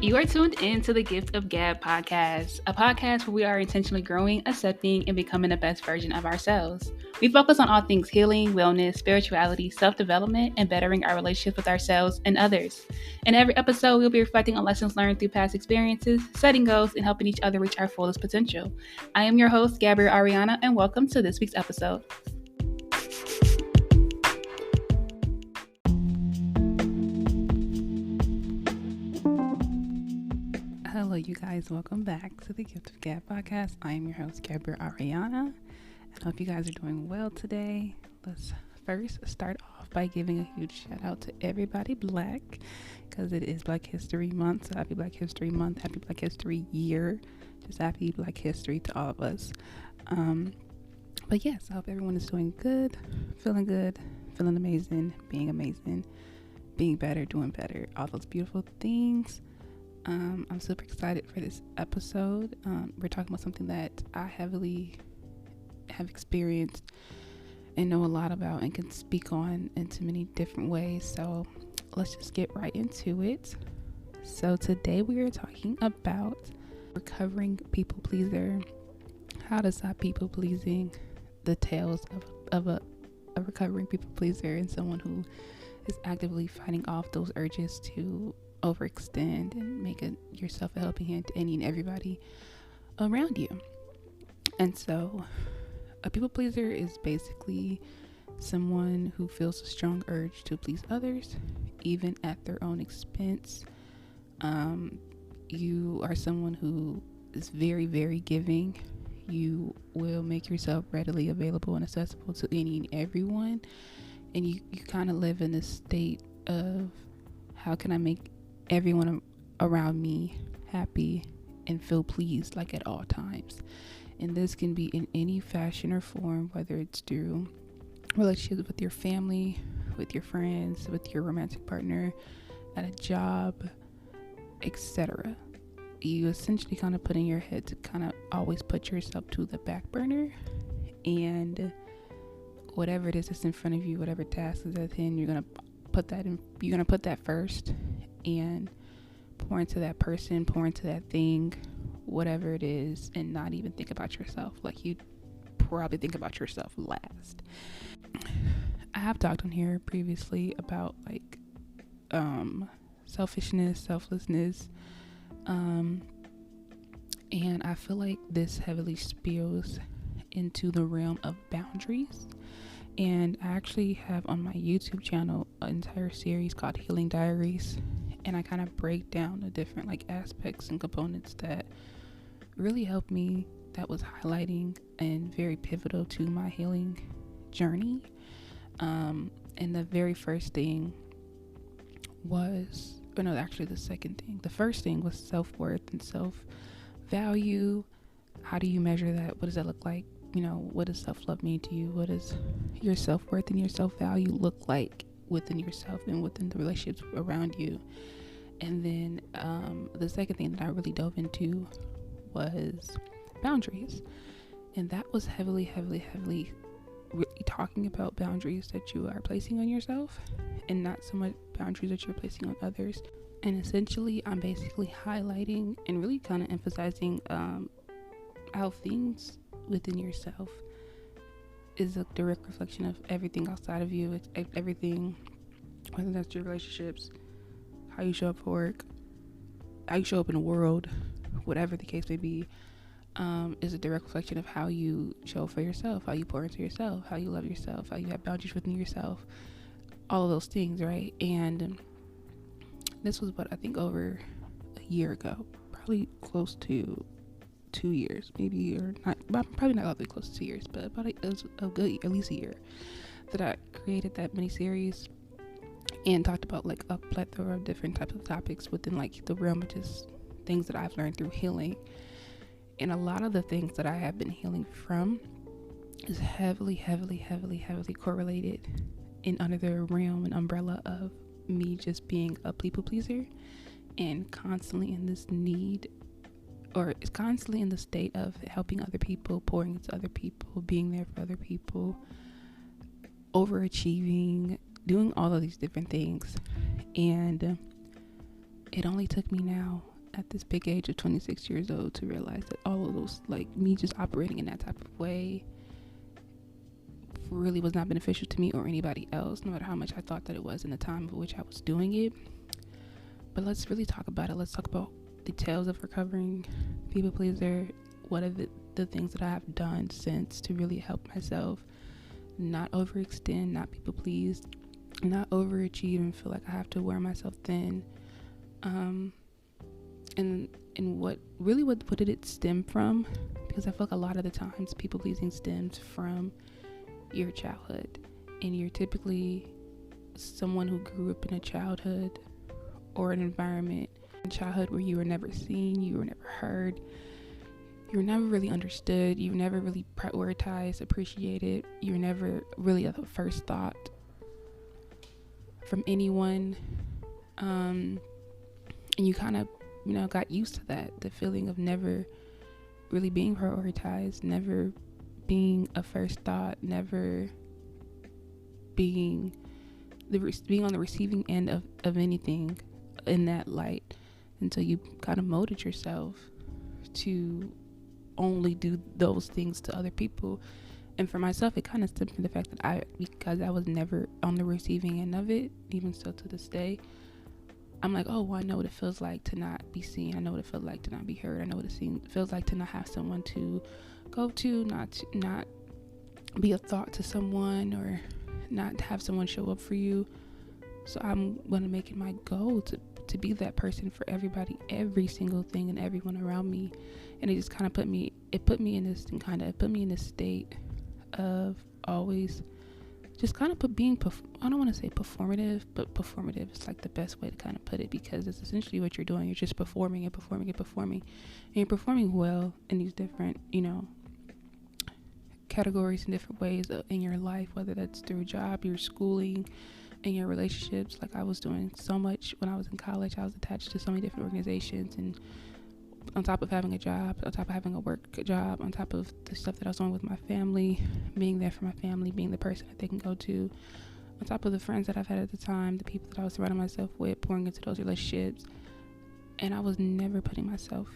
You are tuned in to the Gift of Gab podcast, a podcast where we are intentionally growing, accepting, and becoming the best version of ourselves. We focus on all things healing, wellness, spirituality, self-development, and bettering our relationship with ourselves and others. In every episode, we'll be reflecting on lessons learned through past experiences, setting goals, and helping each other reach our fullest potential. I am your host, Gabrielle Ariana, and welcome to this week's episode. Hello, you guys. Welcome back to the Gift of Gab podcast. I am your host, Gabrielle Ariana. I hope you guys are doing well today. Let's first start off by giving a huge shout out to everybody Black, because it is Black History Month. So happy Black History Month, happy Black History Year, just happy Black History to all of us. But yes, I hope everyone is doing good, feeling amazing, being better, doing better, all those beautiful things. I'm super excited for this episode. We're talking about something that I heavily have experienced and know a lot about and can speak on into many different ways. So let's just get right into it. So today we are talking about recovering people pleaser, how to stop people pleasing, the tales of a recovering people pleaser and someone who is actively fighting off those urges to overextend and make yourself a helping hand to any and everybody around you. And so a people pleaser is basically someone who feels a strong urge to please others, even at their own expense. You are someone who is very, very giving. You will make yourself readily available and accessible to any and everyone. And you kind of live in this state of, how can I make everyone around me happy and feel pleased, like at all times? And this can be in any fashion or form, whether it's through relationships with your family, with your friends, with your romantic partner, at a job, etc. You essentially kind of put in your head to kind of always put yourself to the back burner, and whatever it is that's in front of you, whatever task is at hand, you're gonna put that first and pour into that person, pour into that thing, whatever it is, and not even think about yourself. Like, you probably think about yourself last. I have talked on here previously about selfishness, selflessness, and I feel like this heavily spills into the realm of boundaries. And I actually have on my YouTube channel an entire series called Healing Diaries, and I kind of break down the different aspects and components that really helped me, that was highlighting and very pivotal to my healing journey. And the very first thing was, the second thing. The first thing was self-worth and self-value. How do you measure that? What does that look like? What does self-love mean to you? What does your self-worth and your self-value look like within yourself and within the relationships around you? And then the second thing that I really dove into was boundaries. And that was heavily really talking about boundaries that you are placing on yourself, and not so much boundaries that you're placing on others. And essentially, I'm basically highlighting and really kind of emphasizing how things within yourself is a direct reflection of everything outside of you. It's everything, whether that's your relationships, how you show up for work, how you show up in the world, whatever the case may be, is a direct reflection of how you show up for yourself, how you pour into yourself, how you love yourself, how you have boundaries within yourself, all of those things, right? And this was I think over a year ago, probably close to 2 years, maybe, or not, probably not all the way close to 2 years, but it was a good, at least a year, that I created that mini series and talked about a plethora of different types of topics within the realm of just things that I've learned through healing. And a lot of the things that I have been healing from is heavily correlated in under the realm and umbrella of me just being a people pleaser, and constantly in this need, or is constantly in the state of helping other people, pouring into other people, being there for other people, overachieving, doing all of these different things. And it only took me now at this big age of 26 years old to realize that all of those, like me just operating in that type of way, really was not beneficial to me or anybody else, no matter how much I thought that it was in the time of which I was doing it. But let's really talk about it. Let's talk about details of recovering people pleaser. What are the things that I have done since to really help myself not overextend, not people please, not overachieve and feel like I have to wear myself thin. And what did it stem from? Because I feel like a lot of the times people pleasing stems from your childhood, and you're typically someone who grew up in a childhood or an environment in childhood where you were never seen, you were never heard, you were never really understood, you were never really prioritized, appreciated, you were never really a first thought from anyone, and you kind of got used to that, the feeling of never really being prioritized, never being a first thought, never being on the receiving end of anything in that light, until you kind of molded yourself to only do those things to other people. And for myself, it kind of stemmed from the fact that because I was never on the receiving end of it, even still to this day, I'm like, oh, well, I know what it feels like to not be seen. I know what it feels like to not be heard. I know what it feels like to not have someone to go to, not be a thought to someone, or not have someone show up for you. So I'm going to make it my goal to be that person for everybody, every single thing, and everyone around me. And it just kind of put me in this state of always just kind of I don't want to say performative, but performative is like the best way to kind of put it, because it's essentially what you're doing. You're just performing and performing and performing, and you're performing well in these different, categories in different ways in your life, whether that's through a job, your schooling, and your relationships. Like I was doing so much when I was in college. I was attached to so many different organizations, and on top of having a job, on top of having a work job, on top of the stuff that I was doing with my family, being there for my family, being the person that they can go to, on top of the friends that I've had at the time, the people that I was surrounding myself with, pouring into those relationships. And I was never putting myself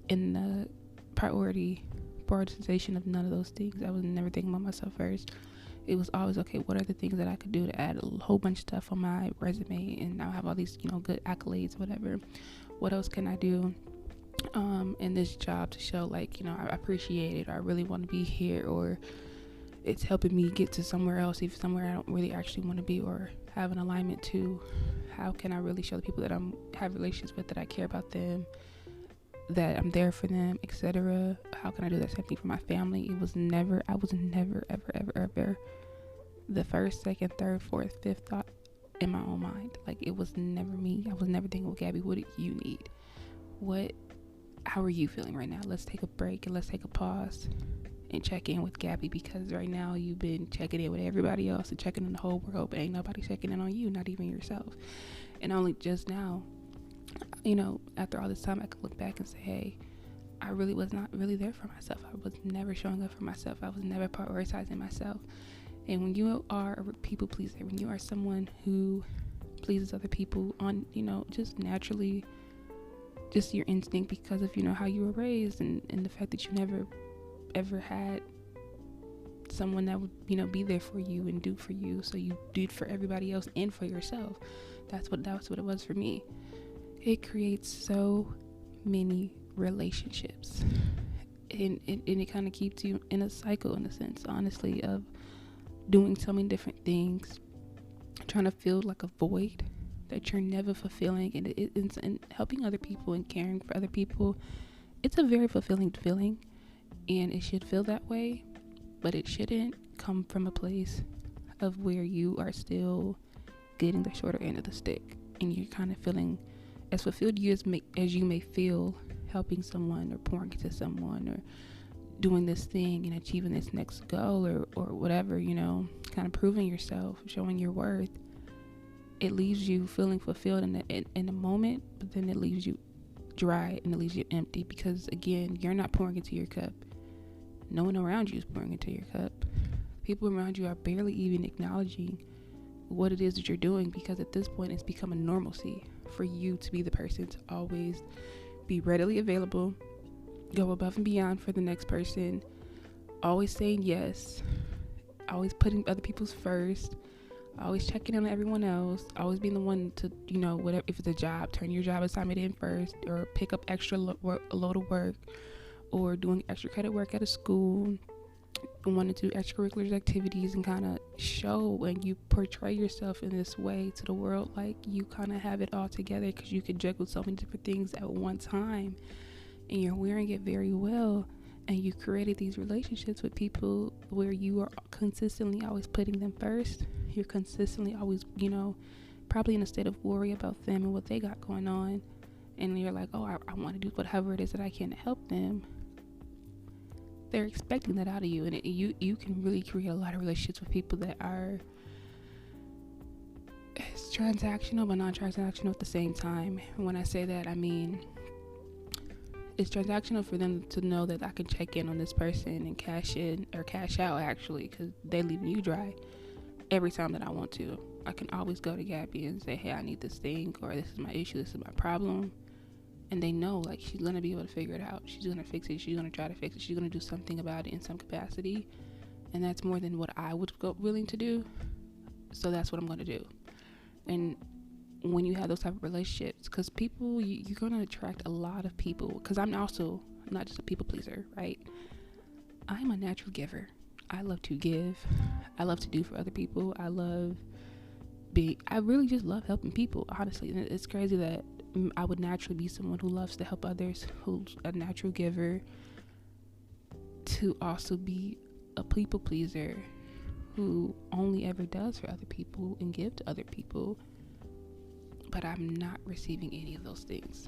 in the prioritization of none of those things. I was never thinking about myself first. It was always, okay, what are the things that I could do to add a whole bunch of stuff on my resume, and now have all these, good accolades, whatever. What else can I do in this job to show, like, I appreciate it, or I really want to be here, or it's helping me get to somewhere else, even somewhere I don't really actually want to be or have an alignment to. How can I really show the people that I have relationships with that I care about them, that I'm there for them, etc.? How can I do that same thing for my family? I was never ever the first, second, third, fourth, fifth thought in my own mind. Like, it was never me. I was never thinking, well, Gabby, what do you need? How are you feeling right now? Let's take a break and let's take a pause and check in with Gabby, because right now you've been checking in with everybody else and checking in the whole world, but ain't nobody checking in on you, not even yourself. And only just now, after all this time, I could look back and say, hey, I really was not really there for myself. I was never showing up for myself. I was never prioritizing myself. And when you are a people pleaser, when you are someone who pleases other people on, just naturally, just your instinct, because of, how you were raised, and the fact that you never ever had someone that would, be there for you and do for you. So you did for everybody else and for yourself. That's what it was for me. It creates so many relationships, and it kind of keeps you in a cycle, in a sense, honestly, of doing so many different things, trying to fill like a void that you're never fulfilling. And helping other people and caring for other people, it's a very fulfilling feeling, and it should feel that way, but it shouldn't come from a place of where you are still getting the shorter end of the stick, and you're kind of feeling as fulfilled as you may feel helping someone, or pouring into someone, or doing this thing and achieving this next goal, or whatever, kind of proving yourself, showing your worth. It leaves you feeling fulfilled in the moment, but then it leaves you dry and it leaves you empty, because again, you're not pouring into your cup. No one around you is pouring into your cup. People around you are barely even acknowledging what it is that you're doing, because at this point it's become a normalcy for you to be the person to always be readily available, go above and beyond for the next person, always saying yes, always putting other people's first, always checking in on everyone else, always being the one to, whatever, if it's a job, turn your job assignment in first, or pick up extra load of work, or doing extra credit work at a school, want to do extracurricular activities, and kind of show when you portray yourself in this way to the world, like you kind of have it all together because you can juggle so many different things at one time, and you're wearing it very well, and you created these relationships with people where you are consistently always putting them first. You're consistently always, probably in a state of worry about them and what they got going on, and you're like, oh, I want to do whatever it is that I can to help them. They're expecting that out of you, and you can really create a lot of relationships with people that are transactional but non-transactional at the same time. And when I say that, I mean it's transactional for them to know that I can check in on this person and cash in or cash out, actually, because they leaving you dry every time that I want to. I can always go to Gabby and say, hey, I need this thing, or this is my issue, this is my problem. And they know, like, she's going to be able to figure it out. She's going to fix it. She's going to try to fix it. She's going to do something about it in some capacity. And that's more than what I would go willing to do. So that's what I'm going to do. And when you have those type of relationships, because people, you're going to attract a lot of people. Because I'm also not just a people pleaser, right? I'm a natural giver. I love to give. I love to do for other people. I really just love helping people, honestly. And it's crazy that I would naturally be someone who loves to help others, who's a natural giver, to also be a people pleaser who only ever does for other people and give to other people. But I'm not receiving any of those things.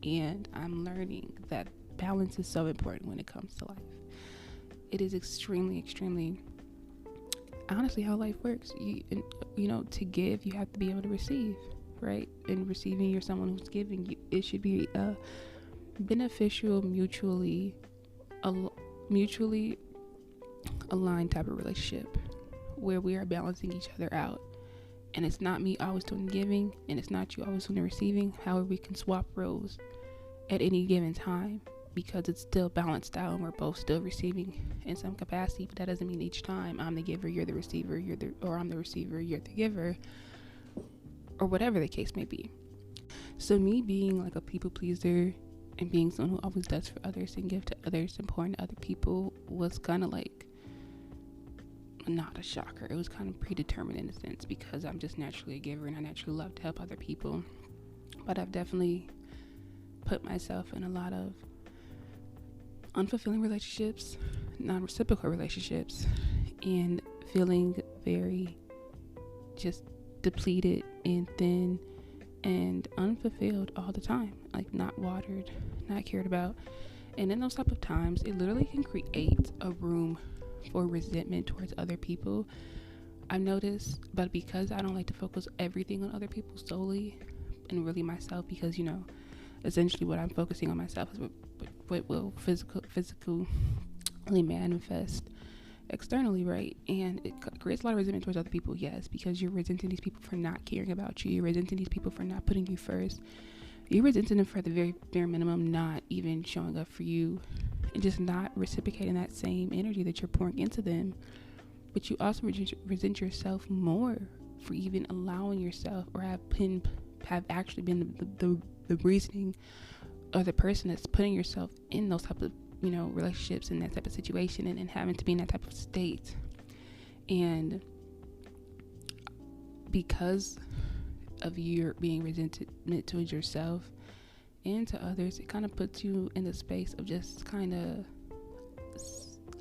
And I'm learning that balance is so important when it comes to life. It is extremely, extremely, honestly, how life works. To give, you have to be able to receive. Right? And receiving, you're someone who's giving. You, it should be a beneficial, mutually aligned type of relationship where we are balancing each other out. And it's not me always doing giving, and it's not you always doing the receiving. However, we can swap roles at any given time because it's still balanced out and we're both still receiving in some capacity. But that doesn't mean each time I'm the giver, you're the receiver, or I'm the receiver, you're the giver, or whatever the case may be. So me being like a people pleaser and being someone who always does for others and give to others and pour into other people was kind of like not a shocker. It was kind of predetermined in a sense because I'm just naturally a giver and I naturally love to help other people. But I've definitely put myself in a lot of unfulfilling relationships, non-reciprocal relationships, and feeling very just depleted and thin and unfulfilled all the time, like not watered, not cared about. And in those type of times, it literally can create a room for resentment towards other people, I've noticed. But because I don't like to focus everything on other people solely and really myself, because essentially what I'm focusing on myself is what will physically manifest externally, right? And it creates a lot of resentment towards other people, yes, because you're resenting these people for not caring about you. You're resenting these people for not putting you first. You're resenting them for the very bare minimum, not even showing up for you and just not reciprocating that same energy that you're pouring into them. But you also resent yourself more for even allowing yourself, or have actually been the reasoning, or the person that's putting yourself in those type of relationships in that type of situation, and having to be in that type of state. And because of your being resentment towards yourself and to others, it kind of puts you in the space of just kind of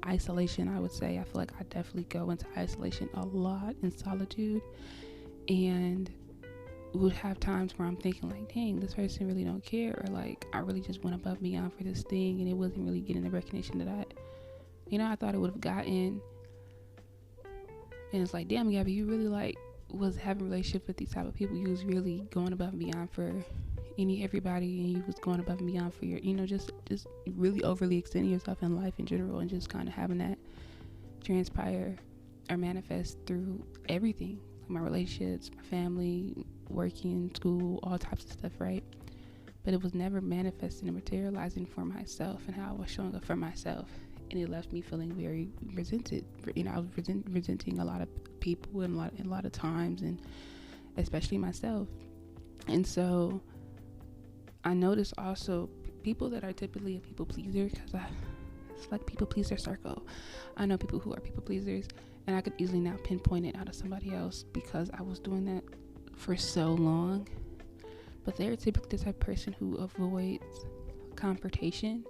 isolation, I would say. I feel like I definitely go into isolation a lot, in solitude, and would have times where I'm thinking like, dang, this person really don't care, or like I really just went above and beyond for this thing and it wasn't really getting the recognition that I thought it would have gotten. And it's like, damn, Gabby, you really was having a relationship with these type of people. You was really going above and beyond for everybody, and you was going above and beyond for your just really overly extending yourself in life in general, and just kind of having that transpire or manifest through everything, like my relationships, my family, working, school, all types of stuff, right? but it was never manifesting and materializing for myself and how I was showing up for myself. And it left me feeling very resented. I was resenting a lot of people and a lot of times, and especially myself. And so I noticed also people that are typically a people pleaser, because it's like people pleaser circle. I know people who are people pleasers, and I could easily now pinpoint it out of somebody else because I was doing that for so long. But they're typically the type of person who avoids confrontation,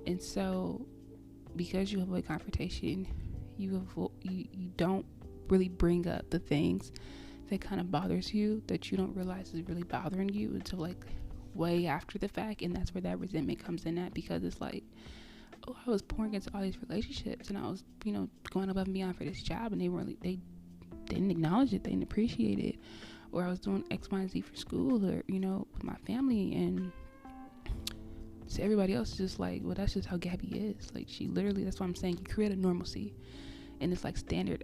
and so because you avoid confrontation, you don't really bring up the things that kind of bothers you, that you don't realize is really bothering you until like way after the fact. And that's where that resentment comes in at, because it's like, oh, I was pouring into all these relationships and I was, going above and beyond for this job, and they didn't acknowledge it, they didn't appreciate it. Or I was doing X, Y, and Z for school, or with my family, and so everybody else is just like, well, that's just how Gabby is. Like, she literally, that's why I'm saying you create a normalcy, and it's like standard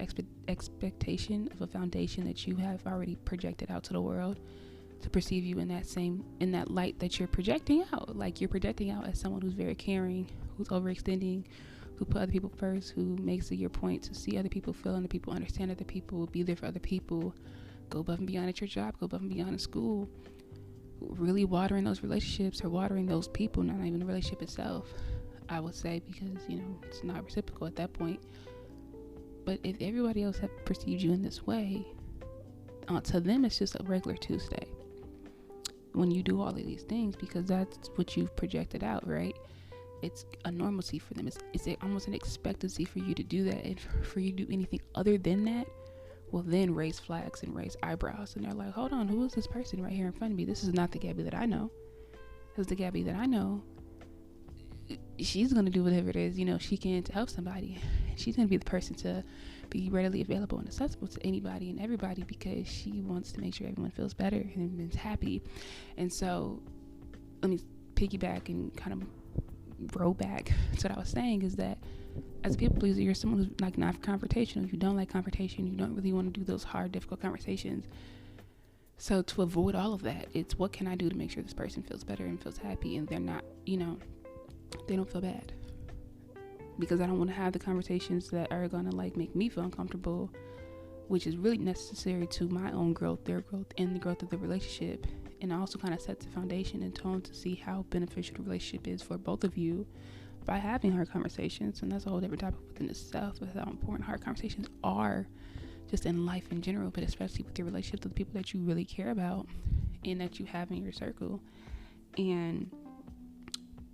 expectation of a foundation that you have already projected out to the world to perceive you in that light that you're projecting out. Like, you're projecting out as someone who's very caring, who's overextending, who put other people first, who makes it your point to see other people, feel other people, understand other people, be there for other people, go above and beyond at your job, go above and beyond in school, really watering those relationships or watering those people, not even the relationship itself, I would say, because it's not reciprocal at that point. But if everybody else have perceived you in this way, to them it's just a regular Tuesday when you do all of these things, because that's what you've projected out, right? It's a normalcy for them. It's almost an expectancy for you to do that, and for you to do anything other than that will then raise flags and raise eyebrows, and they're like, hold on, who is this person right here in front of me? This is not the Gabby that I know. This is the Gabby that I know. She's going to do whatever it is, she can to help somebody. She's going to be the person to be readily available and accessible to anybody and everybody, because she wants to make sure everyone feels better and is happy. And so let me piggyback and kind of roll back to what I was saying, is that as a people pleaser, you're someone who's like not confrontational. You don't like confrontation. You don't really want to do those hard, difficult conversations. So to avoid all of that, it's what can I do to make sure this person feels better and feels happy, and they're not, they don't feel bad, because I don't want to have the conversations that are going to like make me feel uncomfortable, which is really necessary to my own growth, their growth, and the growth of the relationship. And also kind of sets the foundation and tone to see how beneficial the relationship is for both of you by having hard conversations. And that's a whole different topic within itself, with how important hard conversations are just in life in general, but especially with your relationship to the people that you really care about and that you have in your circle. And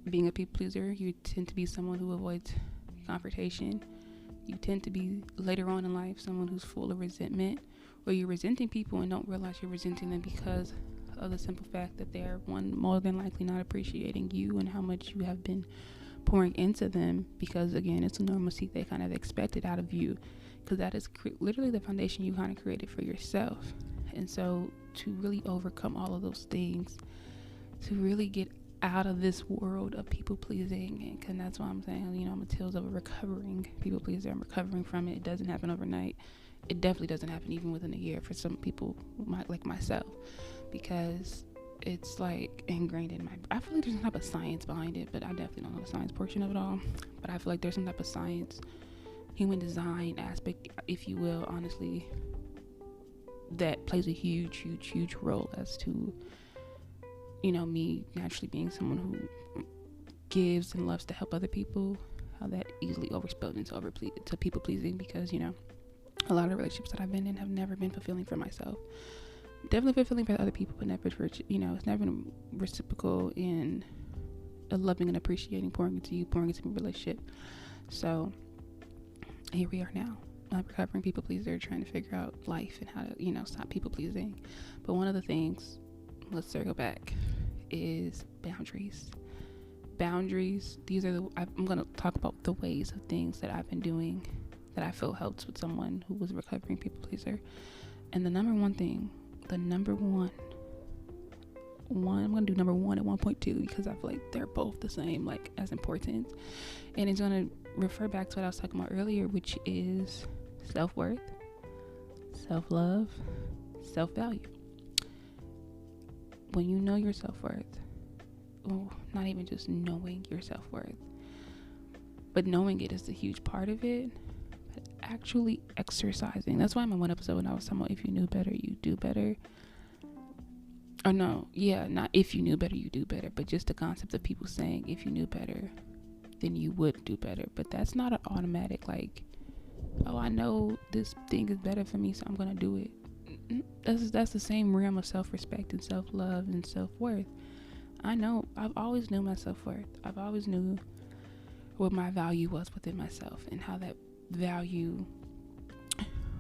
being a people pleaser, you tend to be someone who avoids confrontation. You tend to be, later on in life, someone who's full of resentment, or you're resenting people and don't realize you're resenting them because of the simple fact that they're, one, more than likely not appreciating you and how much you have been pouring into them, because again, it's a normalcy they kind of expected out of you, because that is literally the foundation you kind of created for yourself. And so to really overcome all of those things, to really get out of this world of people pleasing, and that's why I'm saying, I'm a tales of a recovering people pleaser. I'm recovering from it. It doesn't happen overnight. It definitely doesn't happen even within a year for some people like myself, because it's like ingrained in I feel like there's some type of science behind it, but I definitely don't know the science portion of it all. But I feel like there's some type of science, human design aspect, if you will, honestly, that plays a huge role as to me naturally being someone who gives and loves to help other people, how that easily overspilled into people pleasing, because a lot of relationships that I've been in have never been fulfilling for myself. Definitely fulfilling for other people, but never for, it's never been reciprocal in a loving and appreciating, pouring into you, pouring into my relationship. So here we are now, recovering people pleaser, trying to figure out life and how to, stop people pleasing. But one of the things, let's circle back, is boundaries. These are I'm going to talk about the ways of things that I've been doing that I feel helps with someone who was a recovering people pleaser. And the number one, I'm going to do number 1 and 1.2, because I feel like they're both the same, like as important. And it's going to refer back to what I was talking about earlier, which is self-worth, self-love, self-value. When you know your self-worth, not even just knowing your self-worth, but knowing it is the huge part of it, but actually exercising. That's why in my one episode when I was talking about if you knew better, you do better. Or no, yeah, not if you knew better, you do better, but just the concept of people saying if you knew better, then you would do better. But that's not an automatic, like, oh, I know this thing is better for me, so I'm gonna do it. That's the same realm of self-respect and self-love and self-worth. I've always knew my self-worth. I've always knew what my value was within myself and how that value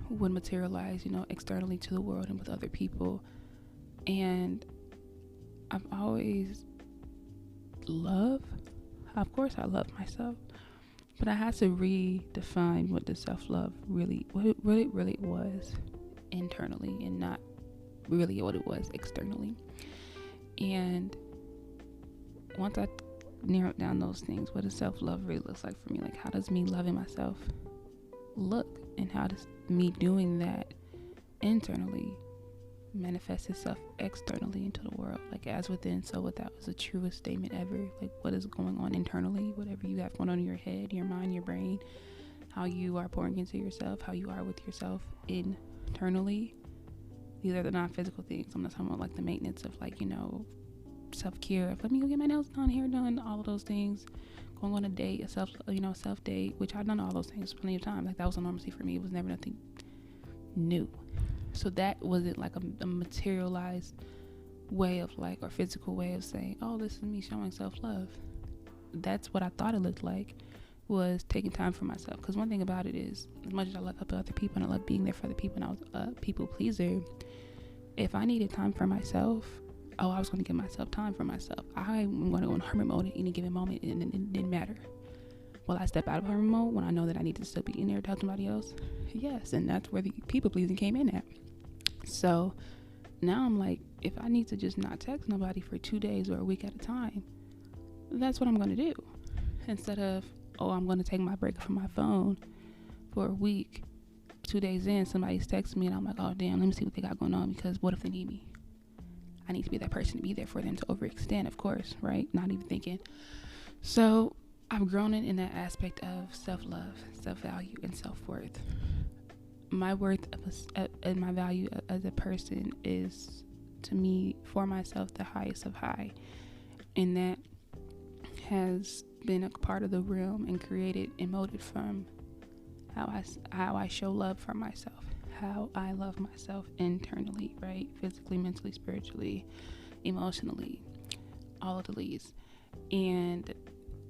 would materialize, externally to the world and with other people. And I've always of course I love myself, but I had to redefine what the self-love what it really was internally, and not really what it was externally. And once I narrowed down those things, what does self-love really looks like for me? Like, how does me loving myself look, and how does me doing that internally manifest itself externally into the world? Like, as within, so without was the truest statement ever. Like, what is going on internally, whatever you have going on in your head, your mind, your brain, how you are pouring into yourself, how you are with yourself internally. These are the non-physical things. I'm not talking about like the maintenance of, like, self-care of, let me go get my nails done, hair done, all of those things, going on a date, a self date, which I've done all those things plenty of times. Like, that was a normalcy for me. It was never nothing new. So that wasn't like a materialized way of, like, or physical way of saying, oh, this is me showing self-love. That's what I thought it looked like, was taking time for myself. Because one thing about it is, as much as I love other people and I love being there for other people, and I was a people pleaser, if I needed time for myself, I was going to give myself time for myself. I'm going to go in hermit mode at any given moment, and it didn't matter. Will I step out of hermit mode when I know that I need to still be in there to help somebody else? Yes, and that's where the people pleasing came in at. So now I'm like, if I need to just not text nobody for 2 days or a week at a time, that's what I'm going to do. Instead of, I'm going to take my break from my phone for a week. 2 days in, somebody's texting me and I'm like, oh damn, let me see what they got going on, because what if they need me? I need to be that person to be there for them, to overextend, of course, right? Not even thinking. So I've grown in that aspect of self-love, self-value, and self-worth. My worth and my value as a person is, to me, for myself, the highest of high. And that has been a part of the realm and created and molded from how I show love for myself, how I love myself internally, right? Physically, mentally, spiritually, emotionally, all of the leads. And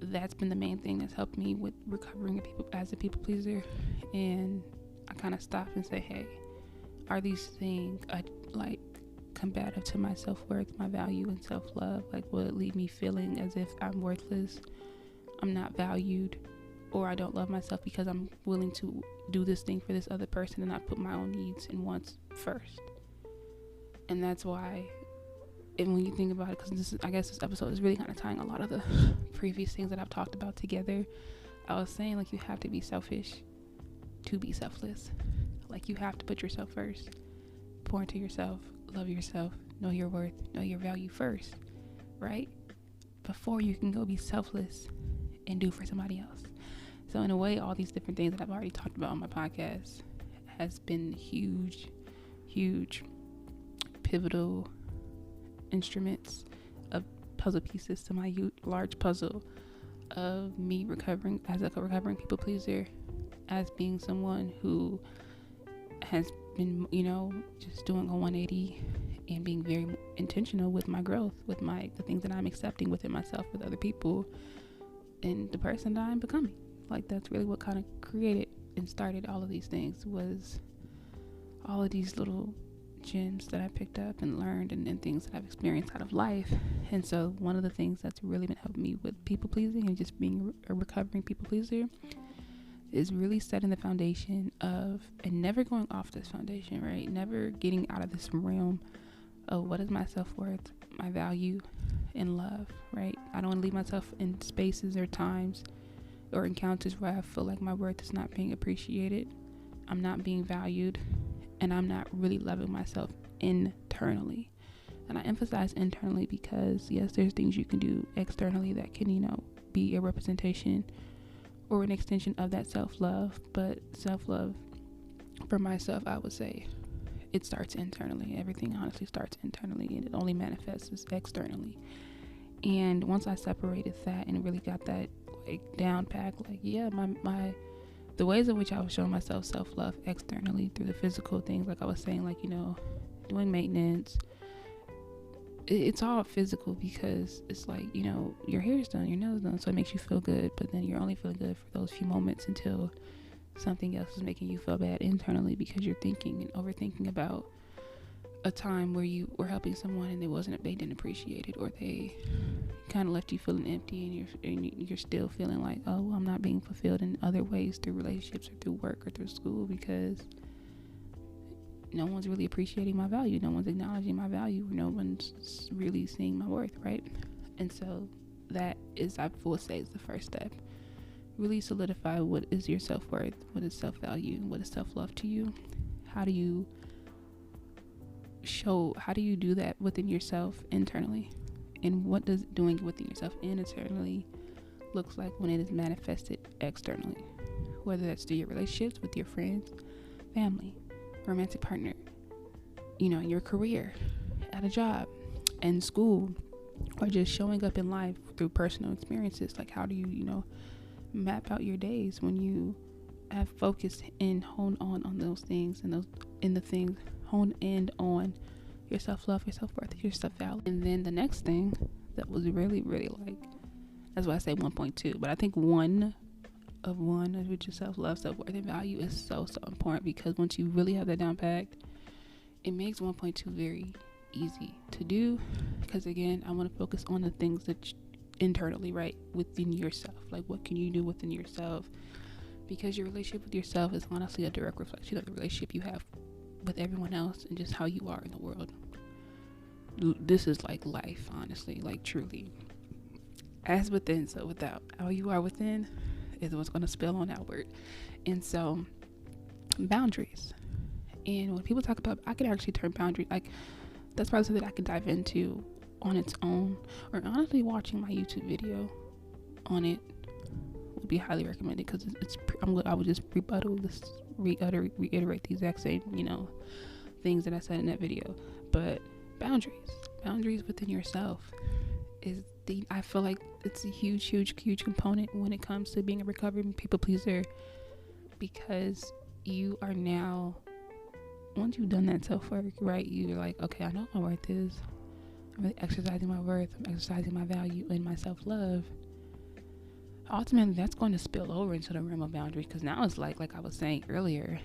that's been the main thing that's helped me with recovering as a people pleaser. And I kind of stop and say, hey, are these things like combative to my self-worth, my value, and self-love? Like, will it leave me feeling as if I'm worthless, I'm not valued, or I don't love myself because I'm willing to do this thing for this other person and not put my own needs and wants first? And that's why, and when you think about it, because I guess this episode is really kind of tying a lot of the previous things that I've talked about together. I was saying, like, you have to be selfish to be selfless. Like, you have to put yourself first, pour into yourself, love yourself, know your worth, know your value first, right? Before you can go be selfless and do for somebody else. So in a way, all these different things that I've already talked about on my podcast has been huge pivotal instruments of puzzle pieces to my large puzzle of me recovering as a recovering people pleaser, as being someone who has been, just doing a 180 and being very intentional with my growth, with the things that I'm accepting within myself, with other people, and the person that I'm becoming. Like, that's really what kind of created and started all of these things, was all of these little gems that I picked up and learned, and things that I've experienced out of life. And so one of the things that's really been helping me with people pleasing and just being a recovering people pleaser is really setting the foundation of, and never going off this foundation, right? Never getting out of this realm of what is my self-worth, my value, and love, right? I don't want to leave myself in spaces or times or encounters where I feel like my worth is not being appreciated, I'm not being valued, and I'm not really loving myself internally. And I emphasize internally because, yes, there's things you can do externally that can, be a representation or an extension of that self-love. But self-love for myself, I would say it starts internally. Everything honestly starts internally, and it only manifests externally. And once I separated that and really got that down packed, the ways in which I was showing myself self-love externally through the physical things, like I was saying, doing maintenance, it's all physical, because it's your hair's done, your nails done, so it makes you feel good, but then you're only feeling good for those few moments until something else is making you feel bad internally, because you're thinking and overthinking about a time where you were helping someone and they didn't appreciate it, or they kind of left you feeling empty, and you're still feeling like, oh, I'm not being fulfilled in other ways through relationships or through work or through school, because no one's really appreciating my value, no one's acknowledging my value, no one's really seeing my worth, right? And so that is, I will say, is the first step. Really solidify what is your self-worth, what is self-value, what is self-love to you. How do you do that within yourself internally, and what does doing it within yourself internally looks like when it is manifested externally, whether that's through your relationships with your friends, family, romantic partner, your career, at a job, in school, or just showing up in life through personal experiences. Like, how do you map out your days when you have focused and honed on those things, and the things honed in on your self-love, your self-worth, your self-value. And then the next thing that was really, really that's why I say 1.2, but I think one of which is self-love, self-worth, and value is so important, because once you really have that down packed, it makes 1.2 very easy to do, because again, I want to focus on the things that internally, right, within yourself. Like, what can you do within yourself, because your relationship with yourself is honestly a direct reflection of the relationship you have with everyone else, and just how you are in the world. This is like life, honestly, truly. As within, so without. How you are within is what's going to spill on outward. And so, boundaries. And when people talk about, I can actually turn boundaries, that's probably something that I can dive into on its own, or honestly watching my YouTube video on it would be highly recommended, because I would just reiterate the exact same things that I said in that video. But boundaries within yourself is I feel like it's a huge component when it comes to being a recovering people pleaser, because you are now, once you've done that self-work, right, you're like, okay, I know what my worth is. I'm really exercising my worth, I'm exercising my value and my self-love. Ultimately, that's going to spill over into the realm of boundaries, because now it's like I was saying earlier,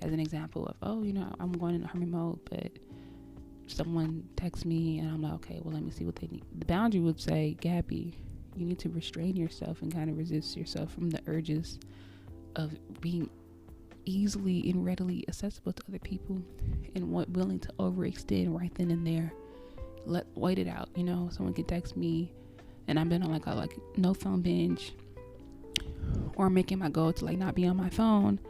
as an example of, I'm going in hermit mode, but someone texts me and I'm like, okay, well, let me see what they need. The boundary would say, Gabby, you need to restrain yourself and kind of resist yourself from the urges of being easily and readily accessible to other people, and willing to overextend right then and there. Wait it out. Someone can text me and I've been on a no phone binge, or making my goal to not be on my phone.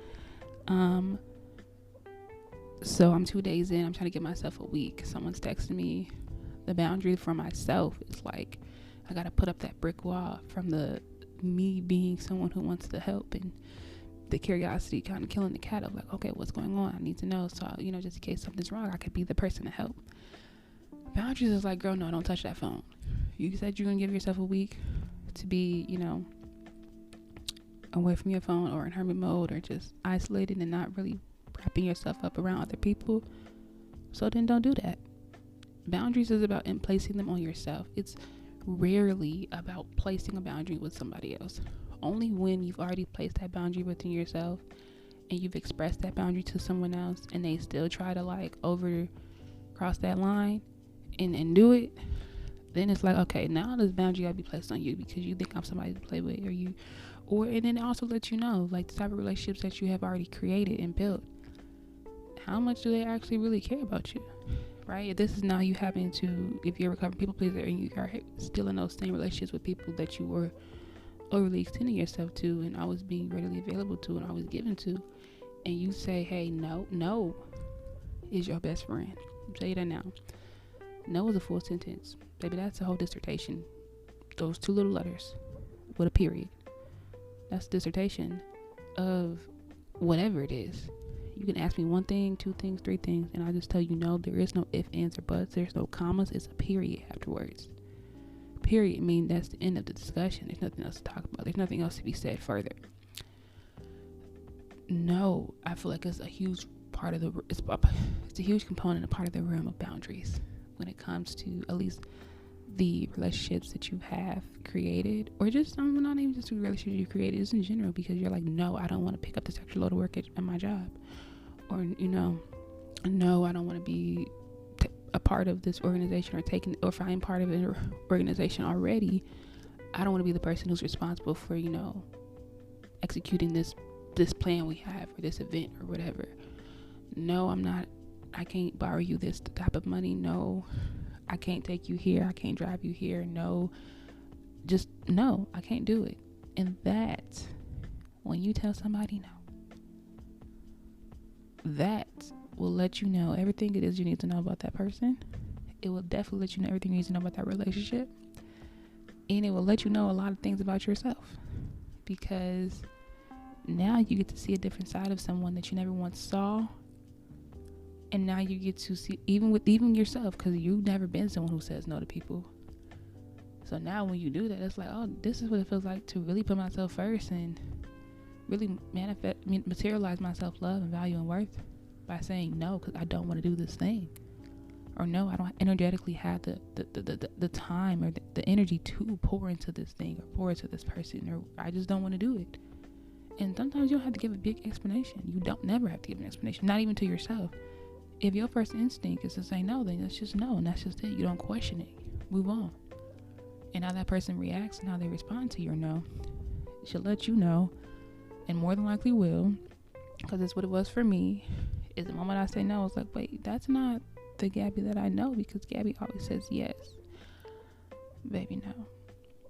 So I'm 2 days in, I'm trying to give myself a week. Someone's texting me. The boundary for myself is I gotta put up that brick wall from me being someone who wants to help, and the curiosity kind of killing the cat of okay, what's going on? I need to know. So, just in case something's wrong, I could be the person to help. Boundaries is girl, no, don't touch that phone. You said you're gonna give yourself a week to be, away from your phone, or in hermit mode, or just isolated and not really wrapping yourself up around other people. So then don't do that. Boundaries is about placing them on yourself. It's rarely about placing a boundary with somebody else. Only when you've already placed that boundary within yourself, and you've expressed that boundary to someone else, and they still try to over cross that line and do it, then it's okay, now this boundary gotta be placed on you, because you think I'm somebody to play with, and then it also lets you know the type of relationships that you have already created and built, how much do they actually really care about you, right? This is now you having to, if you're a recovering people pleaser and you are still in those same relationships with people that you were overly extending yourself to, and always being readily available to, and always given to, and you say, hey, no is your best friend. Say that now. No is a full sentence. Baby, that's a whole dissertation. Those 2 little letters with a period. That's a dissertation of whatever it is. You can ask me 1 thing, 2 things, 3 things, and I just tell you no. There is no if, ands, or buts. There's no commas. It's a period afterwards. Period means that's the end of the discussion. There's nothing else to talk about. There's nothing else to be said further. No, I feel like it's a huge part of it's a huge component, a part of the realm of boundaries when it comes to at least the relationships that you have created, or just not even just the relationships you created, just in general, because you're like, no, I don't want to pick up this extra load of work at my job, or no, I don't want to be a part of this organization, or if I'm part of an organization already, I don't want to be the person who's responsible for executing this plan we have, or this event, or whatever. No, I'm not. I can't borrow you this type of money. No, I can't take you here. I can't drive you here. No, just no, I can't do it. And that, when you tell somebody no, that will let you know everything it is you need to know about that person. It will definitely let you know everything you need to know about that relationship. And it will let you know a lot of things about yourself, because now you get to see a different side of someone that you never once saw. And now you get to see even yourself, because you've never been someone who says no to people. So now when you do that, it's like, oh, this is what it feels like to really put myself first and really materialize my self-love and value and worth by saying no, because I don't want to do this thing. Or no, I don't energetically have the time or the energy to pour into this thing or pour into this person, or I just don't want to do it. And sometimes you don't have to give a big explanation. You don't never have to give an explanation, not even to yourself. If your first instinct is to say no, then that's just no, and that's just it. You don't question it. Move on. And how that person reacts and how they respond to your no, it should let you know, and more than likely will, because it's what it was for me. Is the moment I say no, it's like, wait, that's not the Gabby that I know, because Gabby always says yes. Baby, no.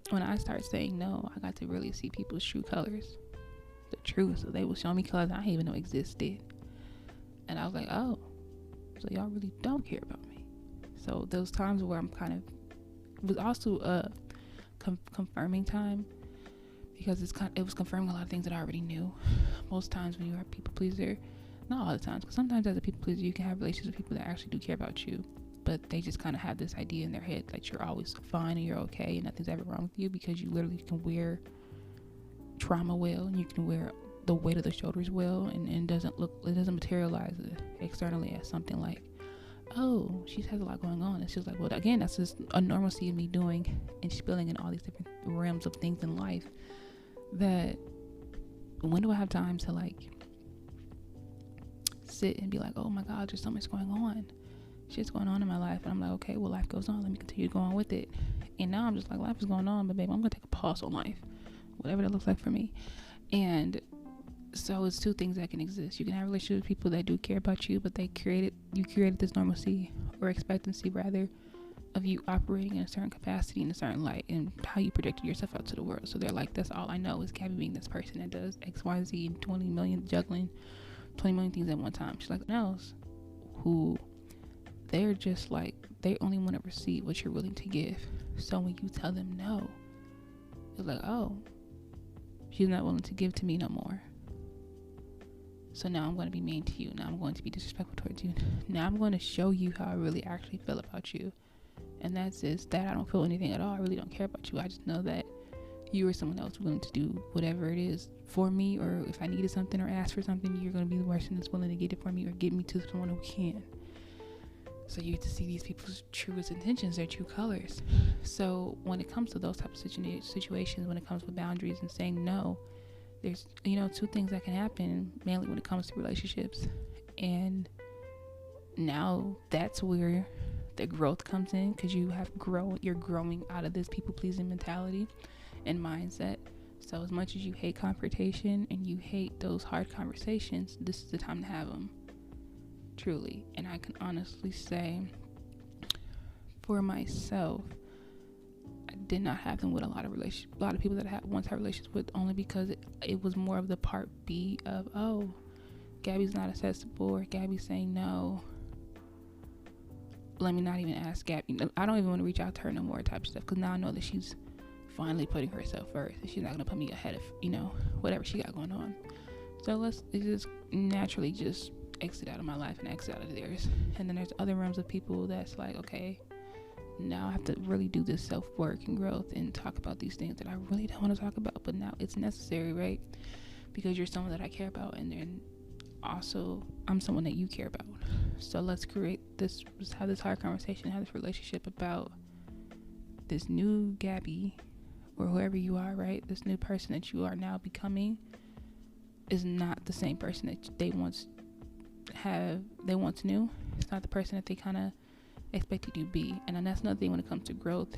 When I start saying no, I got to really see people's true colors. The truth. So they will show me colors I didn't even know existed. And I was like, oh, so y'all really don't care about me. So those times where I'm kind of, it was also a confirming time, because it was confirming a lot of things that I already knew. Most times when you're a people pleaser, not all the times, because sometimes as a people pleaser you can have relationships with people that actually do care about you, but they just kind of have this idea in their head that you're always fine and you're okay and nothing's ever wrong with you, because you literally can wear trauma well, and you can wear the weight of the shoulders well, and it doesn't materialize externally as something like, oh, she has a lot going on. It's just like, well, again, that's just a normalcy of me doing and spilling in all these different realms of things in life, that when do I have time to like sit and be like, oh my God, there's so much going on, shit's going on in my life, and I'm like, okay, well, life goes on, let me continue going with it. And now I'm just like, life is going on, but babe, I'm gonna take a pause on life, whatever that looks like for me. And so it's 2 things that can exist. You can have relationships with people that do care about you, but you created this normalcy, or expectancy rather, of you operating in a certain capacity, in a certain light, and how you projected yourself out to the world. So they're like, that's all I know is Gabby being this person that does X, Y, Z, and 20 million juggling 20 million things at one time. She's like, no one else who they're just like, they only want to receive what you're willing to give. So when you tell them no, it's like, oh, she's not willing to give to me no more. So now I'm going to be mean to you. Now I'm going to be disrespectful towards you. Now I'm going to show you how I really actually feel about you. And that's just that I don't feel anything at all. I really don't care about you. I just know that you are someone else willing to do whatever it is for me, or if I needed something or asked for something, you're going to be the person that's willing to get it for me or get me to someone who can. So you get to see these people's truest intentions, their true colors. So when it comes to those types of situations, when it comes with boundaries and saying no, there's 2 things that can happen, mainly when it comes to relationships. And now that's where the growth comes in, because you're growing out of this people pleasing mentality and mindset. So as much as you hate confrontation and you hate those hard conversations, this is the time to have them, truly. And I can honestly say, for myself, I did not have them with a lot of people that I once had relationships with, only because it was more of the part B of, oh, Gabby's not accessible, or Gabby's saying no. let me not even ask Gab. I don't even want to reach out to her no more type of stuff, because now I know that she's finally putting herself first. She's not gonna put me ahead of whatever she got going on. So let's just naturally just exit out of my life and exit out of theirs. And then there's other realms of people that's like, okay, now I have to really do this self-work and growth and talk about these things that I really don't want to talk about, but now it's necessary, right? Because you're someone that I care about, and then also I'm someone that you care about. So let's have this hard conversation, have this relationship about this new Gabby, or whoever you are, right? This new person that you are now becoming is not the same person that they once knew. It's not the person that they kind of expected you to be. And that's another thing when it comes to growth,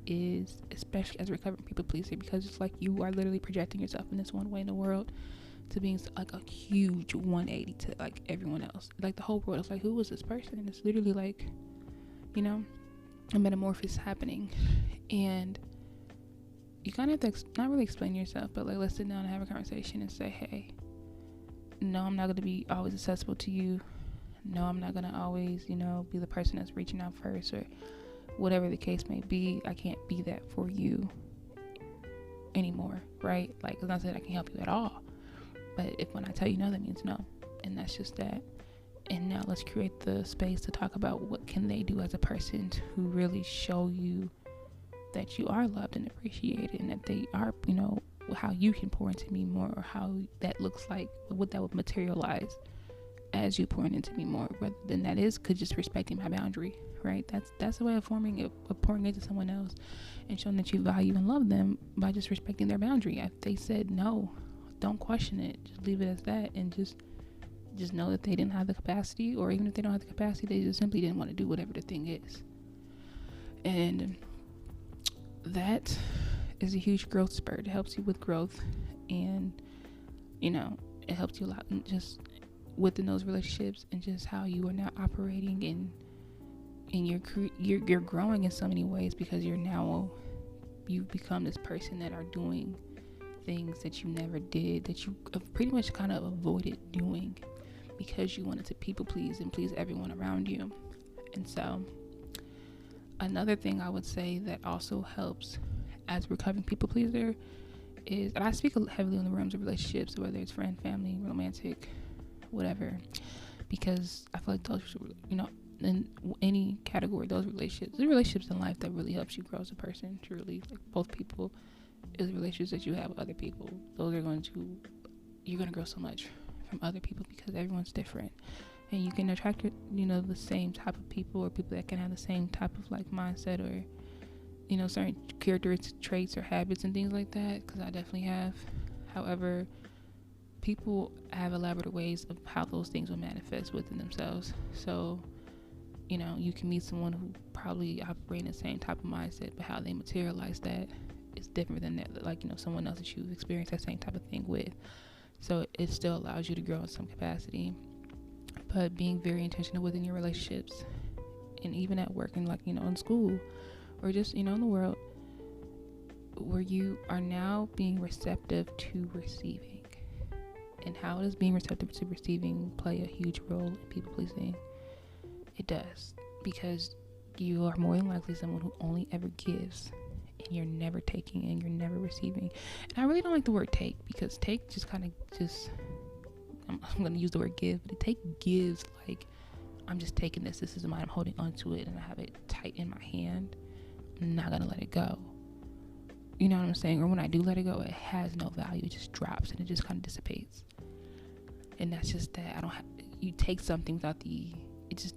is especially as a recovering people pleaser, because it's like you are literally projecting yourself in this one way in the world to being like a huge 180 to like everyone else. Like the whole world is like, who was this person? And it's literally like, a metamorphosis happening. And you kind of have to not really explain yourself, but like, let's sit down and have a conversation and say, hey, no, I'm not going to be always accessible to you. No, I'm not going to always, be the person that's reaching out first, or whatever the case may be. I can't be that for you anymore, right? Like, it's not that I can help you at all, but when I tell you no, that means no. And that's just that. And now let's create the space to talk about what can they do as a person to really show you that you are loved and appreciated, and that they are, how you can pour into me more, or how that looks like, what that would materialize as you pouring into me more, rather than that is just respecting my boundary, right? That's a way of pouring into someone else and showing that you value and love them by just respecting their boundary. If they said no, don't question it, just leave it as that, and just know that they didn't have the capacity, or even if they don't have the capacity, they just simply didn't want to do whatever the thing is. And that is a huge growth spurt. It helps you with growth, and it helps you a lot just within those relationships, and just how you are now operating, and you're growing in so many ways, because you've become this person that are doing things that you never did, that you pretty much kind of avoided doing, because you wanted to people please and please everyone around you. And so another thing I would say that also helps as a recovering people pleaser is, and I speak heavily in the realms of relationships, whether it's friend, family, romantic, whatever, because I feel like those, in any category, those relationships, the relationships in life that really helps you grow as a person, truly, like both people, is relationships that you have with other people. You're going to grow so much from other people, because everyone's different, and you can attract the same type of people, or people that can have the same type of like mindset, or certain characteristics, traits, or habits and things like that, because I definitely have. However, people have elaborate ways of how those things will manifest within themselves. So you can meet someone who probably operate in the same type of mindset, but how they materialize that is different than that, like someone else that you've experienced that same type of thing with. So it still allows you to grow in some capacity, but being very intentional within your relationships, and even at work, and in school, or just in the world, where you are now being receptive to receiving. And how does being receptive to receiving play a huge role in people pleasing? It does, because you are more than likely someone who only ever gives, and you're never taking, and you're never receiving. And I really don't like the word take, because take just kind of I'm going to use the word give, but take gives like, I'm just taking this is mine, I'm holding onto it, and I have it tight in my hand. I'm not going to let it go. You know what I'm saying? Or when I do let it go, it has no value. It just drops, and it just kind of dissipates. And that's just that. You take something without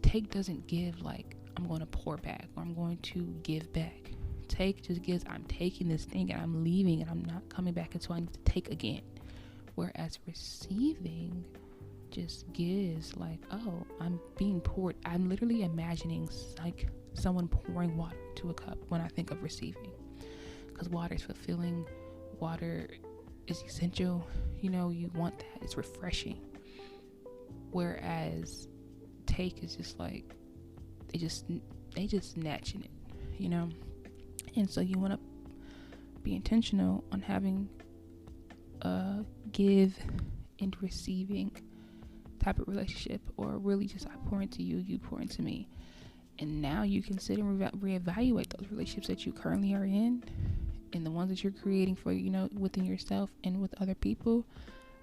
take doesn't give like, I'm going to pour back, or I'm going to give back. Take just gives, I'm taking this thing and I'm leaving, and I'm not coming back until I need to take again. Whereas receiving just gives like, oh, I'm being poured. I'm literally imagining like someone pouring water into a cup when I think of receiving, because water is fulfilling, water is essential, you want that, it's refreshing. Whereas take is just like, they just snatching it, and so you want to be intentional on having a give and receiving type of relationship, or really just I pour into you, you pour into me. And now you can sit and reevaluate those relationships that you currently are in, and the ones that you're creating for, within yourself and with other people,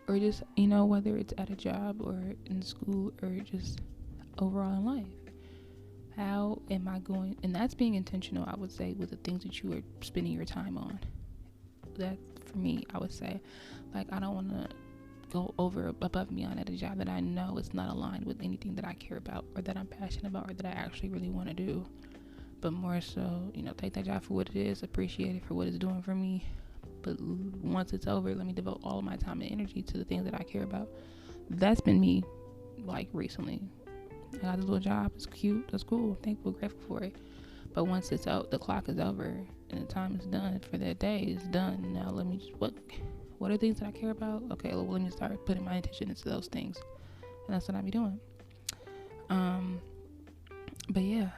or just, whether it's at a job or in school or just overall in life. How am I going? And that's being intentional, I would say, with the things that you are spending your time on. That, for me, I would say, like, I don't want to go above and beyond at a job that I know is not aligned with anything that I care about or that I'm passionate about or that I actually really want to do. But more so, take that job for what it is, appreciate it for what it's doing for me. But once it's over, let me devote all of my time and energy to the things that I care about. That's been me, like, recently. I got this little job. It's cute. That's cool. Thankful, grateful for it. But once it's out, the clock is over and the time is done for that day. It's done. Now let me just, what are things that I care about? Okay, well, let me start putting my attention into those things. And that's what I be doing. But yeah,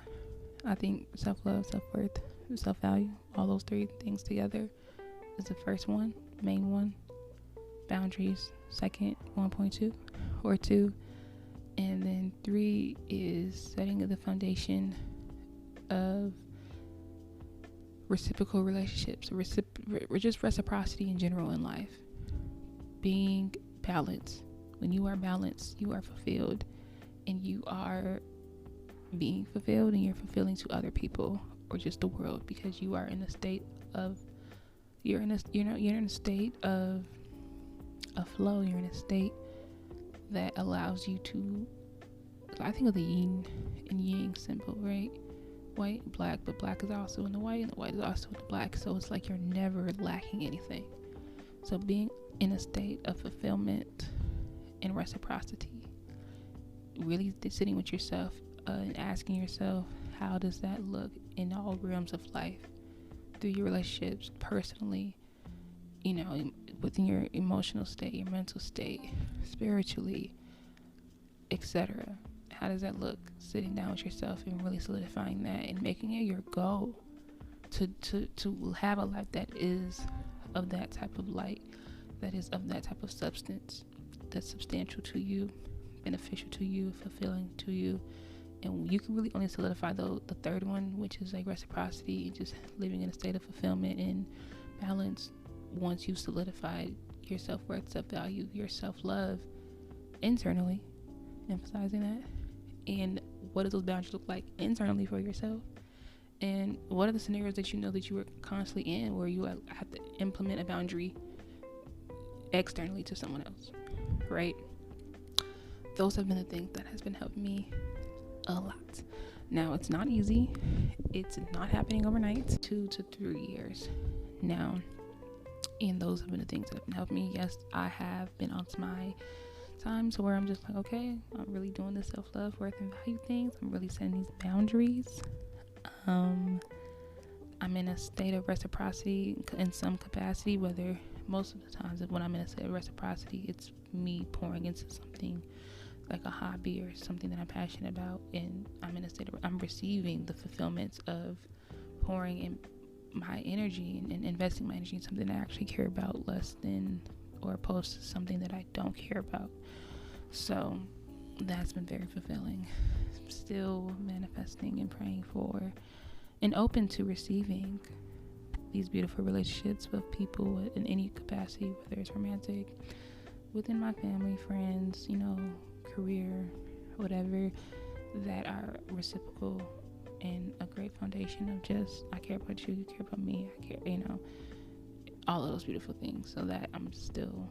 I think self-love, self-worth, self-value, all those three things together is the first one, main one. Boundaries, second, 1.2 or 2. And then 3 is setting the foundation of reciprocal relationships, just reciprocity in general in life. Being balanced. When you are balanced, you are fulfilled, and you are being fulfilled, and you're fulfilling to other people or just the world, because you are in a state of you're in a state of a flow. You're in a state that allows you to, I think of the yin and yang symbol, right? White and black, but black is also in the white and the white is also in the black. So it's like you're never lacking anything. So being in a state of fulfillment and reciprocity, really sitting with yourself and asking yourself, how does that look in all realms of life, through your relationships, personally, within your emotional state, your mental state, spiritually, etc. How does that look? Sitting down with yourself and really solidifying that and making it your goal to have a life that is of that type of light, that is of that type of substance, that's substantial to you, beneficial to you, fulfilling to you. And you can really only solidify the third one, which is like reciprocity and just living in a state of fulfillment and balance, once you've solidified your self-worth, self-value, your self-love internally, emphasizing that. And what do those boundaries look like internally for yourself? And what are the scenarios that that you were constantly in where you have to implement a boundary externally to someone else, right? Those have been the things that has been helping me a lot. Now, it's not easy. It's not happening overnight. 2 to 3 years now. And those have been the things that have been helping me. Yes, I have been on my times where I'm just like, okay, I'm really doing the self-love, worth, and value things. I'm really setting these boundaries. I'm in a state of reciprocity in some capacity, whether most of the times when I'm in a state of reciprocity, it's me pouring into something like a hobby or something that I'm passionate about, and I'm in a state of, I'm receiving the fulfillment of pouring in my energy and investing my energy in something I actually care about less than, or opposed to something that I don't care about. So that's been very fulfilling. Still manifesting and praying for and open to receiving these beautiful relationships with people in any capacity, whether it's romantic, within my family, friends, career, whatever, that are reciprocal and a great foundation of just, I care about you, you care about me, I care, all of those beautiful things. So that I'm still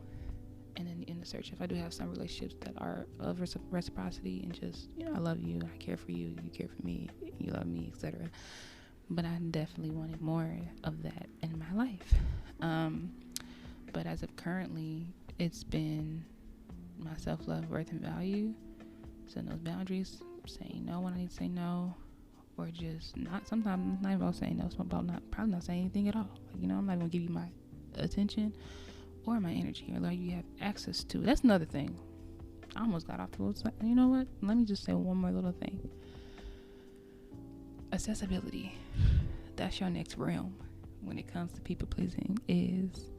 in the search. If I do have some relationships that are of reciprocity and just, I love you, I care for you, you care for me, you love me, etc. But I definitely wanted more of that in my life. But as of currently, it's been my self-love, worth, and value, setting those boundaries, saying no when I need to say no, or just not, sometimes not even about saying no, it's about probably not saying anything at all. Like, I'm not going to give you my attention or my energy, or let you have access to it. That's another thing. I almost got off the website. You know what? Let me just say one more little thing. Accessibility. That's your next realm when it comes to people pleasing, is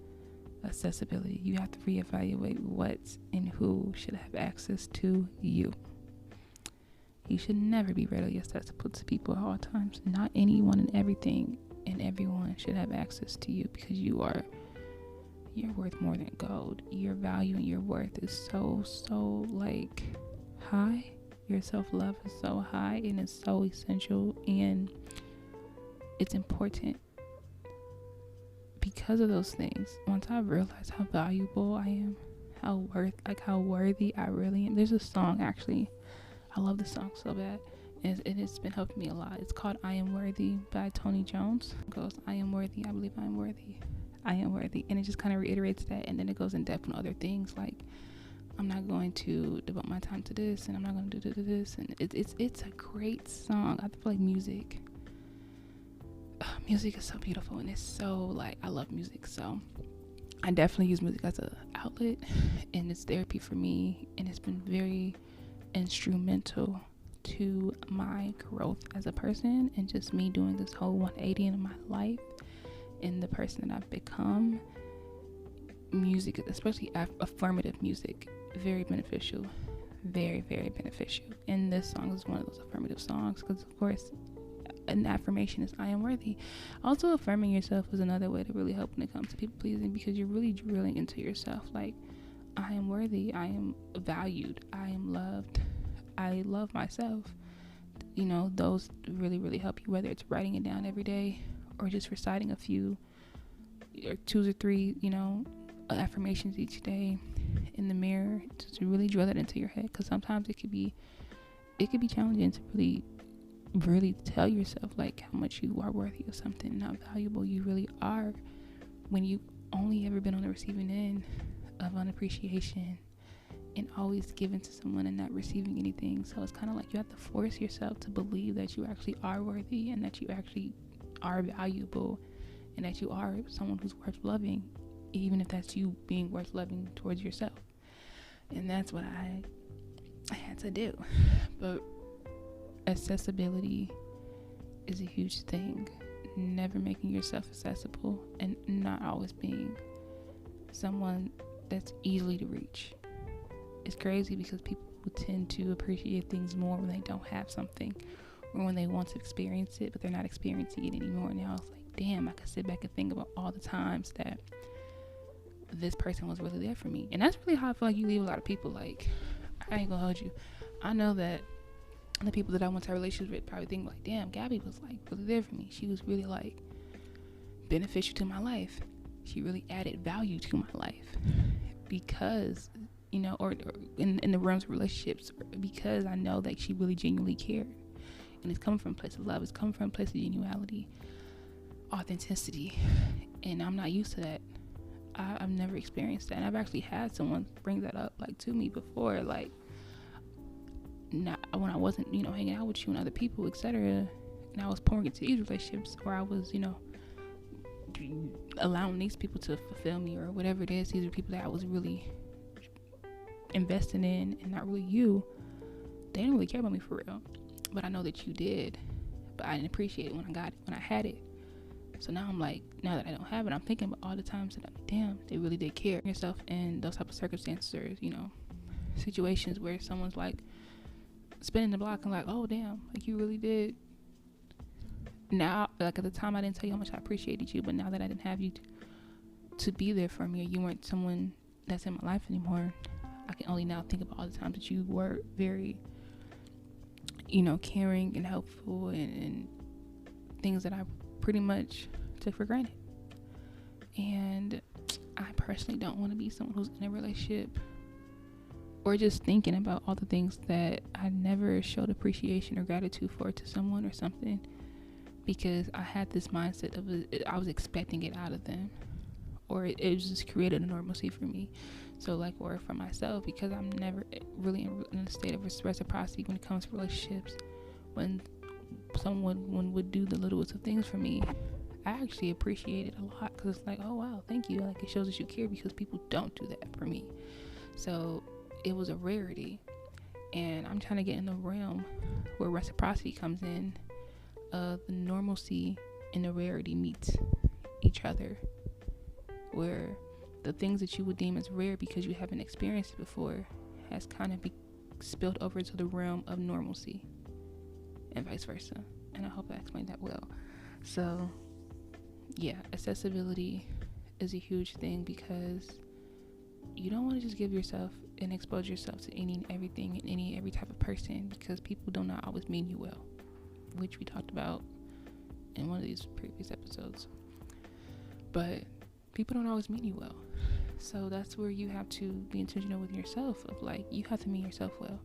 accessibility. You have to reevaluate what and who should have access to you. You should never be readily accessible to people at all times. Not anyone and everything and everyone should have access to you, because you're worth more than gold. Your value and your worth is so like high. Your self-love is so high, and it's so essential, and it's important. Because of those things, once I realized how valuable I am, how worthy I really am. There's a song, actually, I love this song so bad, and it's been helping me a lot. It's called "I Am Worthy" by Tony Jones. It goes, "I am worthy, I believe I am worthy, I am worthy," and it just kind of reiterates that, and then it goes in depth on other things, like I'm not going to devote my time to this, and I'm not going to do this, and it's a great song. I feel like music is so beautiful, and it's so like, I love music, so I definitely use music as an outlet, and it's therapy for me, and it's been very instrumental to my growth as a person, and just me doing this whole 180 in my life and the person that I've become. Music, especially affirmative music, very beneficial, very, very beneficial, and this song is one of those affirmative songs, because of course an affirmation is "I am worthy." Also, affirming yourself is another way to really help when it comes to people pleasing, because you're really drilling into yourself, like, I am worthy, I am valued, I am loved, I love myself. Those really, really help you, whether it's writing it down every day or just reciting a few or 2 or 3 affirmations each day in the mirror, to really drill that into your head, because sometimes it could be challenging to really tell yourself like how much you are worthy of something and how valuable you really are, when you only ever been on the receiving end of unappreciation and always giving to someone and not receiving anything. So it's kind of like you have to force yourself to believe that you actually are worthy, and that you actually are valuable, and that you are someone who's worth loving, even if that's you being worth loving towards yourself. And that's what I had to do. But accessibility is a huge thing. Never making yourself accessible, and not always being someone that's easily to reach. It's crazy, because people tend to appreciate things more when they don't have something, or when they want to experience it but they're not experiencing it anymore. Now it's like, damn, I could sit back and think about all the times that this person was really there for me. And that's really how I feel like you leave a lot of people. Like, I ain't gonna hold you, I know that the people that I went to relationships with probably think like, damn, Gabby was like really there for me. She was really like beneficial to my life. She really added value to my life, because or in the realms of relationships, because I know that she really genuinely cared, and it's coming from a place of love. It's coming from a place of genuality, authenticity, and I'm not used to that. I've never experienced that, and I've actually had someone bring that up like to me before, like, not when I wasn't hanging out with you and other people, etc., and I was pouring into these relationships, or I was allowing these people to fulfill me, or whatever it is. These are people that I was really investing in, and not really you. They didn't really care about me for real, but I know that you did. But I didn't appreciate it when I got it, when I had it. So now I'm like, now that I don't have it, I'm thinking about all the times that I'm like, damn, they really did care. Yourself in those type of circumstances, or situations where someone's like spinning the block, and like, oh damn, like you really did. Now, like, at the time I didn't tell you how much I appreciated you, but now that I didn't have you to be there for me, or you weren't someone that's in my life anymore, I can only now think about all the times that you were very caring and helpful, and things that I pretty much took for granted. And I personally don't want to be someone who's in a relationship, or just thinking about all the things that I never showed appreciation or gratitude for to someone or something, because I had this mindset of I was expecting it out of them, or it was just created a normalcy for me. So like, or for myself, because I'm never really in a state of reciprocity when it comes to relationships. When someone would do the littlest of things for me, I actually appreciate it a lot, because it's like, oh wow, thank you. Like, it shows that you care, because people don't do that for me. So it was a rarity, and I'm trying to get in the realm where reciprocity comes in, the normalcy and the rarity meets each other, where the things that you would deem as rare because you haven't experienced it before has kind of spilled over to the realm of normalcy. and vice versa. And I hope I explained that well. So yeah, accessibility is a huge thing, because you don't want to just give yourself and expose yourself to any and everything and every type of person, because people do not always mean you well, which we talked about in one of these previous episodes. But people don't always mean you well. So that's where you have to be intentional with yourself, of like, you have to mean yourself well.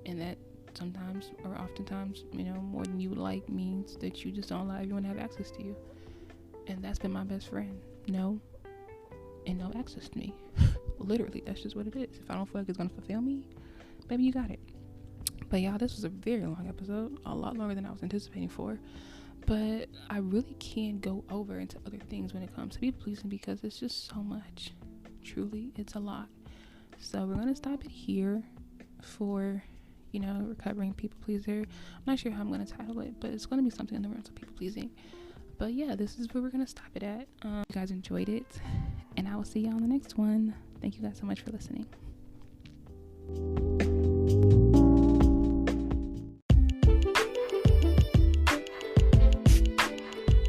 And that sometimes, or oftentimes, more than you would like, means that you just don't allow everyone to have access to you. And that's been my best friend. No access to me. Literally, that's just what it is. If I don't feel like it's gonna fulfill me, baby, you got it. But y'all, this was a very long episode, a lot longer than I was anticipating for. But I really can't go over into other things when it comes to people pleasing, because it's just so much. Truly, it's a lot. So we're gonna stop it here for, recovering people pleaser. I'm not sure how I'm gonna title it, but it's gonna be something in the realms of people pleasing. But yeah, this is where we're gonna stop it at. You guys enjoyed it, and I will see y'all on the next one. Thank you guys so much for listening.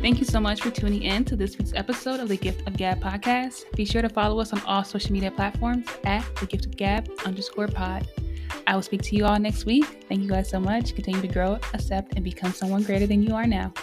Thank you so much for tuning in to this week's episode of the Gift of Gab podcast. Be sure to follow us on all social media platforms at thegiftofgab_pod. I will speak to you all next week. Thank you guys so much. Continue to grow, accept, and become someone greater than you are now.